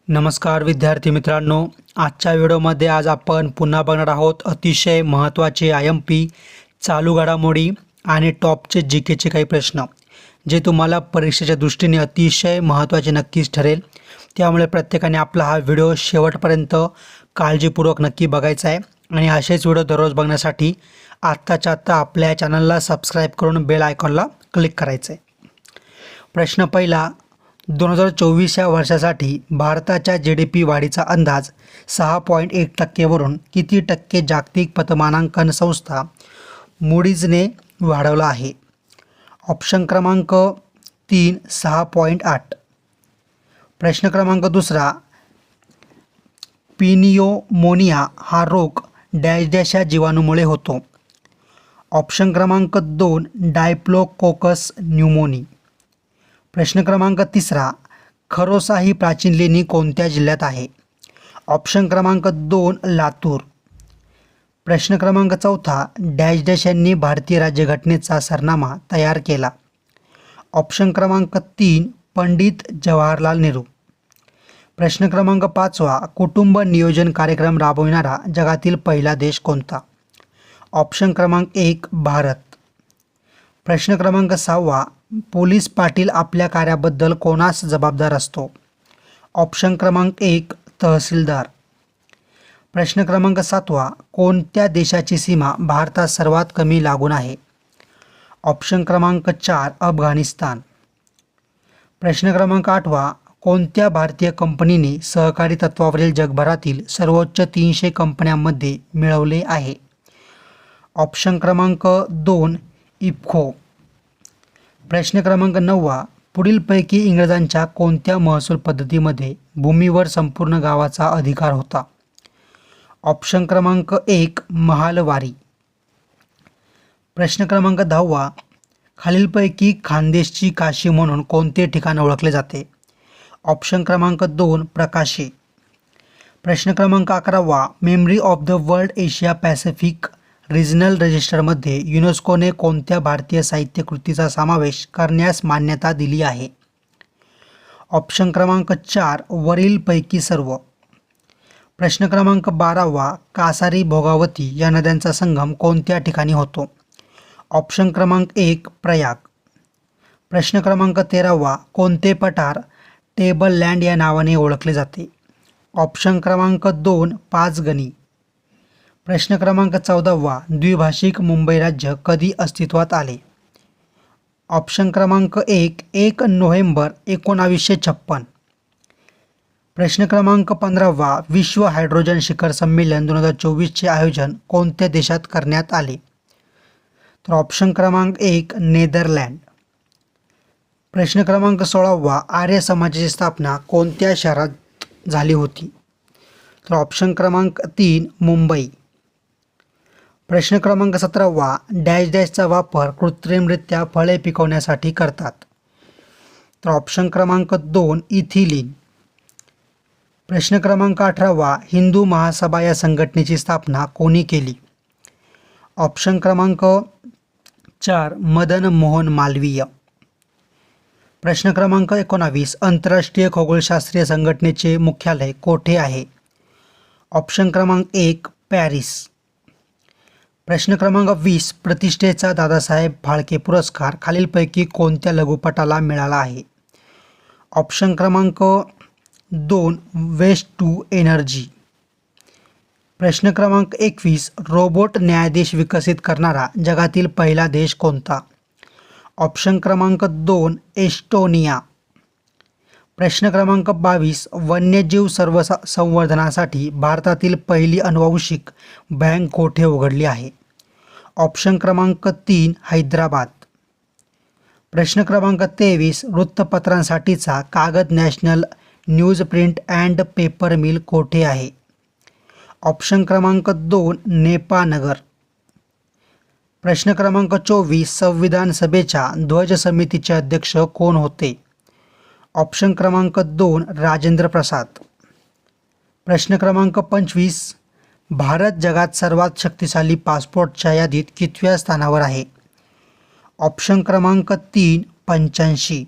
नमस्कार विद्यार्थी मित्रांनो, आजच्या व्हिडिओमध्ये आज आपण पुन्हा बघणार आहोत अतिशय महत्त्वाचे IMP चालू घडामोडी आणि टॉपचे GKचे काही प्रश्न जे तुम्हाला परीक्षेच्या दृष्टीने अतिशय महत्त्वाचे नक्कीच ठरेल। त्यामुळे प्रत्येकाने आपला हा व्हिडिओ शेवटपर्यंत काळजीपूर्वक नक्की बघायचा आहे आणि असेच व्हिडिओ दररोज बघण्यासाठी आत्ताच्या आत्ता आपल्या चॅनलला सबस्क्राईब करून बेल आयकॉनला क्लिक करायचं आहे। प्रश्न पहिला, 2024 या वर्षासाठी भारताच्या GDP वाढीचा अंदाज 6.1% वरून किती टक्के जागतिक पतमानांकन संस्था मूडीजने वाढवला आहे? ऑप्शन क्रमांक 3 6.8। प्रश्न क्रमांक दुसरा, पिनियोमोनिया हा रोग डॅश डॅश या जीवाणूमुळे होतो? ऑप्शन क्रमांक 2 डायप्लोकोकस न्यूमोनी। प्रश्न क्रमांक तिसरा, खरोसा ही प्राचीन लेणी कोणत्या जिल्ह्यात आहे? ऑप्शन क्रमांक 2 लातूर। प्रश्न क्रमांक चौथा, डॅश डॅश यांनी भारतीय राज्यघटनेचा सरनामा तयार केला? ऑप्शन क्रमांक 3 पंडित जवाहरलाल नेहरू। प्रश्न क्रमांक पाचवा, कुटुंब नियोजन कार्यक्रम राबविणारा जगातील पहिला देश कोणता? ऑप्शन क्रमांक 1 भारत। प्रश्न क्रमांक 6वा, पोलीस पाटील आपल्या कार्याबद्दल कोणास जबाबदार असतो? ऑप्शन क्रमांक 1 तहसीलदार। प्रश्न क्रमांक 7वा, कोणत्या देशाची सीमा भारतात सर्वात कमी लागून आहे? ऑप्शन क्रमांक 4 अफगाणिस्तान। प्रश्न क्रमांक 8वा, कोणत्या भारतीय कंपनीने सहकारी तत्वावरील जगभरातील सर्वोच्च 300 कंपन्यांमध्ये मिळवले आहे? ऑप्शन क्रमांक 2 इफ्को। प्रश्न क्रमांक 9वा, पुढीलपैकी इंग्रजांच्या कोणत्या महसूल पद्धतीमध्ये भूमीवर संपूर्ण गावाचा अधिकार होता? ऑप्शन क्रमांक 1 महालवारी। प्रश्न क्रमांक 10वा, खालीलपैकी खानदेशची काशी म्हणून कोणते ठिकाण ओळखले जाते? ऑप्शन क्रमांक 2 प्रकाशी। प्रश्न क्रमांक 11वा, memory of the world Asia Pacific regional रजिस्टरमध्ये युनेस्कोने कोणत्या भारतीय साहित्य कृतीचा समावेश करण्यास मान्यता दिली आहे? ऑप्शन क्रमांक 4 वरीलपैकी सर्व। प्रश्न क्रमांक 12वा, कासारी भोगावती या नद्यांचा संगम कोणत्या ठिकाणी होतो? ऑप्शन क्रमांक 1 प्रयाग। प्रश्न क्रमांक 13वा, कोणते पठार टेबल लँड या नावाने ओळखले जाते? ऑप्शन क्रमांक 2 पाचगणी। प्रश्न क्रमांक 14वा, द्विभाषिक मुंबई राज्य कधी अस्तित्वात आले? ऑप्शन क्रमांक 1 नोव्हेंबर 1956। प्रश्न क्रमांक 15वा, विश्व हायड्रोजन शिखर संमेलन 2024चे आयोजन कोणत्या देशात करण्यात आले? तर ऑप्शन क्रमांक 1 नेदरलँड। प्रश्न क्रमांक 16वा, आर्य समाजाची स्थापना कोणत्या शहरात झाली होती? तर ऑप्शन क्रमांक 3 मुंबई। प्रश्न क्रमांक 17वा, डॅश डॅशचा वापर कृत्रिमरित्या फळे पिकवण्यासाठी करतात? तर ऑप्शन क्रमांक 2 इथिलीन। प्रश्न क्रमांक 18वा, हिंदू महासभा या संघटनेची स्थापना कोणी केली? ऑप्शन क्रमांक 4 मदन मोहन मालवीय। प्रश्न क्रमांक 19, आंतरराष्ट्रीय खगोलशास्त्रीय संघटनेचे मुख्यालय कोठे आहे? ऑप्शन क्रमांक 1 पॅरिस। प्रश्न क्रमांक 20, प्रतिष्ठेचा दादासाहेब फाळके पुरस्कार खालीलपैकी कोणत्या लघुपटाला मिळाला आहे? ऑप्शन क्रमांक 2 वेस्ट टू एनर्जी। प्रश्न क्रमांक 21, रोबोट न्यायाधीश विकसित करणारा जगातील पहिला देश कोणता? ऑप्शन क्रमांक 2 एस्टोनिया। प्रश्न क्रमांक 22, वन्यजीव संवर्धनासाठी भारतातील पहिली अनुवांशिक बँक कोठे उघडली आहे? ऑप्शन क्रमांक 3 हैदराबाद। प्रश्न क्रमांक 23, वृत्तपत्रांसाठीचा कागद national news print and paper mill कोठे आहे? ऑप्शन क्रमांक 2 नेपानगर। प्रश्न क्रमांक 24, संविधान सभेच्या ध्वज समितीचे अध्यक्ष कोण होते? ऑप्शन क्रमांक 2 राजेंद्र प्रसाद। प्रश्न क्रमांक 25, भारत जगात सर्वात शक्तिशाली पासपोर्टच्या यादीत कितव्या स्थानावर आहे? ऑप्शन क्रमांक 3 85।